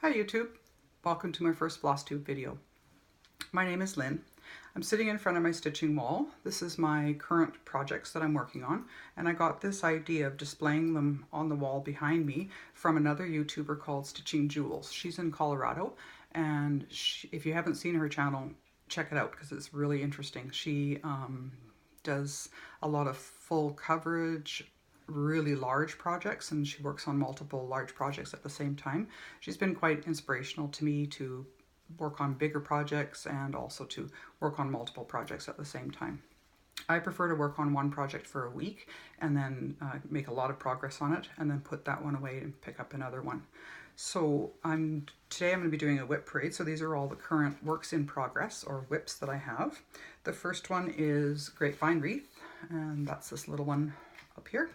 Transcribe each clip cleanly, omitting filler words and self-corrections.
Hi YouTube, welcome to my first Flosstube video. My name is Lynn. I'm sitting in front of my stitching wall. This is my current projects that I'm working on, and I got this idea of displaying them on the wall behind me from another YouTuber called Stitching Jewels. She's in Colorado, and if you haven't seen her channel, check it out because it's really interesting. She does a lot of full coverage, really large projects, and she works on multiple large projects at the same time. She's been quite inspirational to me to work on bigger projects and also to work on multiple projects at the same time. I prefer to work on one project for a week and then make a lot of progress on it and then put that one away and pick up another one. So today I'm going to be doing a WIP parade. So these are all the current works in progress or WIPs that I have. The first one is Grapevine Wreath, and that's this little one up here.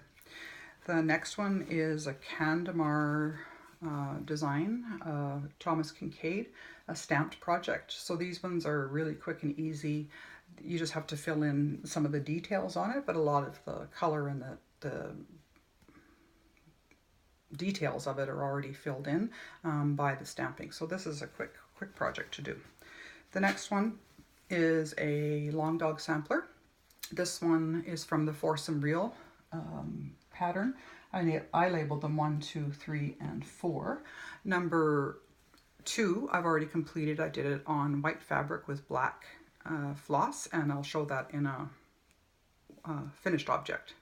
The next one is a Kandamar design, Thomas Kinkade, a stamped project. So these ones are really quick and easy. You just have to fill in some of the details on it, but a lot of the color and the details of it are already filled in by the stamping. So this is a quick project to do. The next one is a Long Dog sampler. This one is from the Foursome Reel pattern. I labeled them 1, 2, 3, and 4. Number 2 I've already completed. I did it on white fabric with black floss, and I'll show that in a finished object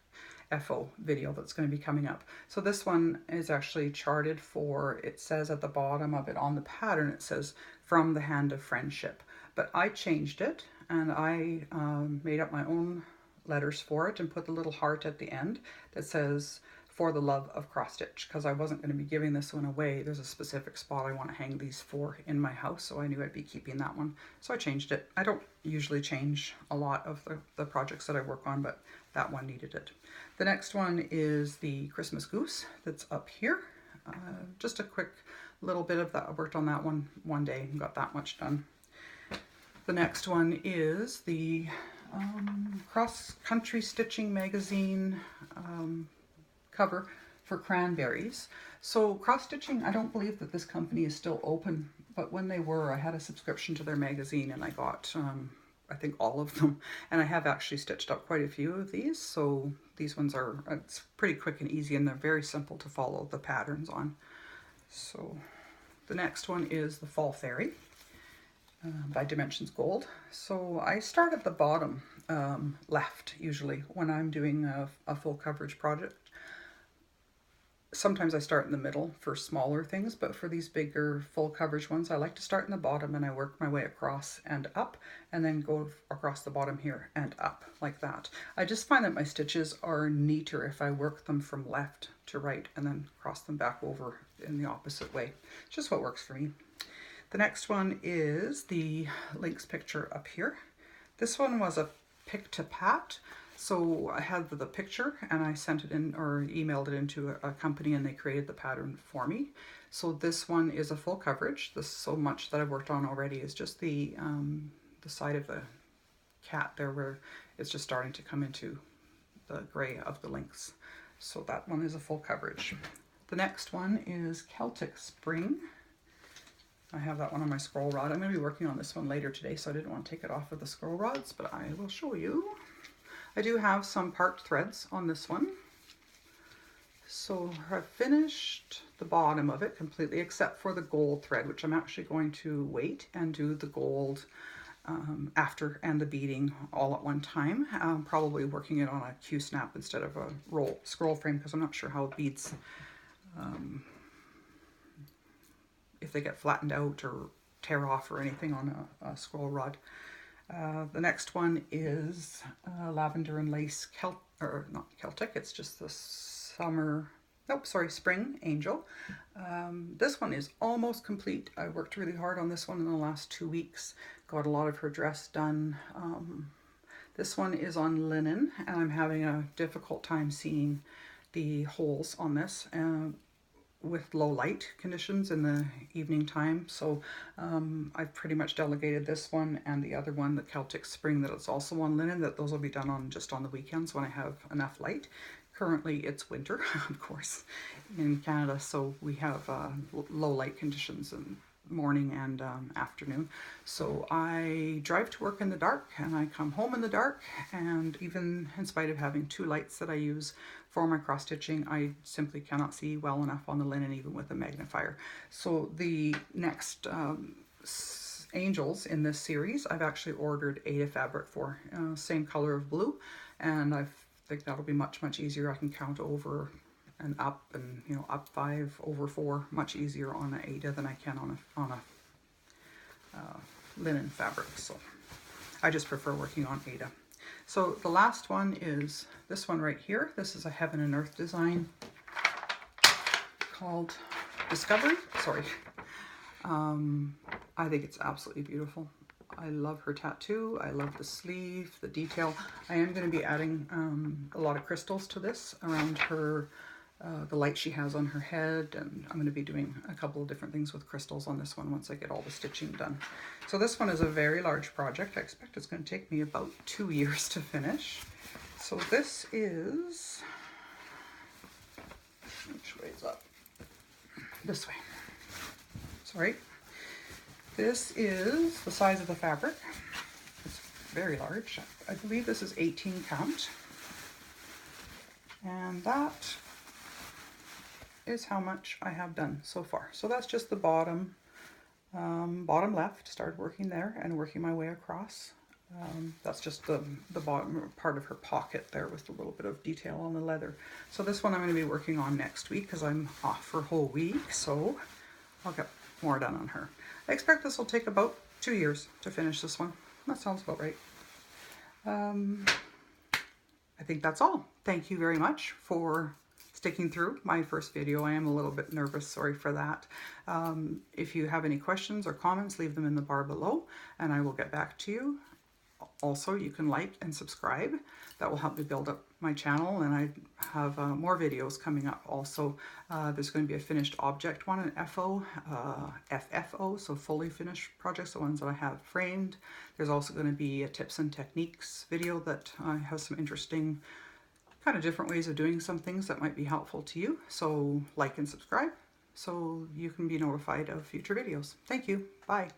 FO video that's going to be coming up. So this one is actually charted for, it says at the bottom of it on the pattern, it says from the hand of friendship, but I changed it and I made up my own letters for it and put the little heart at the end that says for the love of cross stitch, because I wasn't going to be giving this one away. There's a specific spot I want to hang these for in my house, so I knew I'd be keeping that one, so I changed it. I don't usually change a lot of the projects that I work on, but that one needed it. The next one is the Christmas goose that's up here. Just a quick little bit of that. I worked on that one day and got that much done. The next one is the Cross Country Stitching magazine cover for cranberries. So cross stitching, I don't believe that this company is still open, but when they were, I had a subscription to their magazine and I got I think all of them, and I have actually stitched up quite a few of these. So these ones are, it's pretty quick and easy, and they're very simple to follow the patterns on. So the next one is the Fall Fairy by Dimensions Gold. So I start at the bottom left usually when I'm doing a full coverage project. Sometimes I start in the middle for smaller things, but for these bigger full coverage ones, I like to start in the bottom and I work my way across and up and then go across the bottom here and up like that. I just find that my stitches are neater if I work them from left to right and then cross them back over in the opposite way. It's just what works for me. The next one is the Lynx picture up here. This one was a pick to pat. So I had the picture and I sent it in or emailed it into a company and they created the pattern for me. So this one is a full coverage. This so much that I've worked on already is just the side of the cat there where it's just starting to come into the gray of the lynx. So that one is a full coverage. The next one is Celtic Spring. I have that one on my scroll rod. I'm going to be working on this one later today, so I didn't want to take it off of the scroll rods, but I will show you. I do have some part threads on this one. So I've finished the bottom of it completely except for the gold thread, which I'm actually going to wait and do the gold after and the beading all at one time. I'm probably working it on a Q-snap instead of a scroll frame because I'm not sure how beads, if they get flattened out or tear off or anything on a scroll rod. The next one is Lavender and Lace not Celtic, it's just the Spring Angel. This one is almost complete. I worked really hard on this one in the last 2 weeks, got a lot of her dress done. This one is on linen and I'm having a difficult time seeing the holes on this with low light conditions in the evening time. So I've pretty much delegated this one and the other one, the Celtic Spring, that it's also on linen, that those will be done on just on the weekends when I have enough light. currently it's winter, of course, in Canada, so we have low light conditions in morning and afternoon. So I drive to work in the dark and I come home in the dark, and even in spite of having 2 lights that I use for my cross stitching, I simply cannot see well enough on the linen even with a magnifier. So the next angels in this series I've actually ordered Aida fabric for, same color of blue, and I think that'll be much easier. I can count over and up, and you know, up 5 over 4 much easier on an Aida than I can on a linen fabric. So I just prefer working on Aida. So the last one is this one right here. This is a Heaven and Earth design called Discovery. Sorry. I think it's absolutely beautiful. I love her tattoo. I love the sleeve, the detail. I am going to be adding a lot of crystals to this around her, the light she has on her head, and I'm going to be doing a couple of different things with crystals on this one once I get all the stitching done. So this one is a very large project. I expect it's going to take me about 2 years to finish. So this is, which way is up? This way. Sorry. This is the size of the fabric. It's very large. I believe this is 18 count. And that is how much I have done so far. So that's just the bottom, bottom left. Started working there and working my way across. That's just the bottom part of her pocket there with a little bit of detail on the leather. So this one I'm going to be working on next week because I'm off for a whole week. So I'll get more done on her. I expect this will take about 2 years to finish this one. That sounds about right. I think that's all. Thank you very much for sticking through my first video. I am a little bit nervous, sorry for that. If you have any questions or comments, leave them in the bar below and I will get back to you. Also, you can like and subscribe. That will help me build up my channel, and I have more videos coming up also. There's going to be a finished object one, an FFO, so fully finished projects, the ones that I have framed. There's also going to be a tips and techniques video that has some interesting kind of different ways of doing some things that might be helpful to you. So like and subscribe so you can be notified of future videos. Thank you. Bye.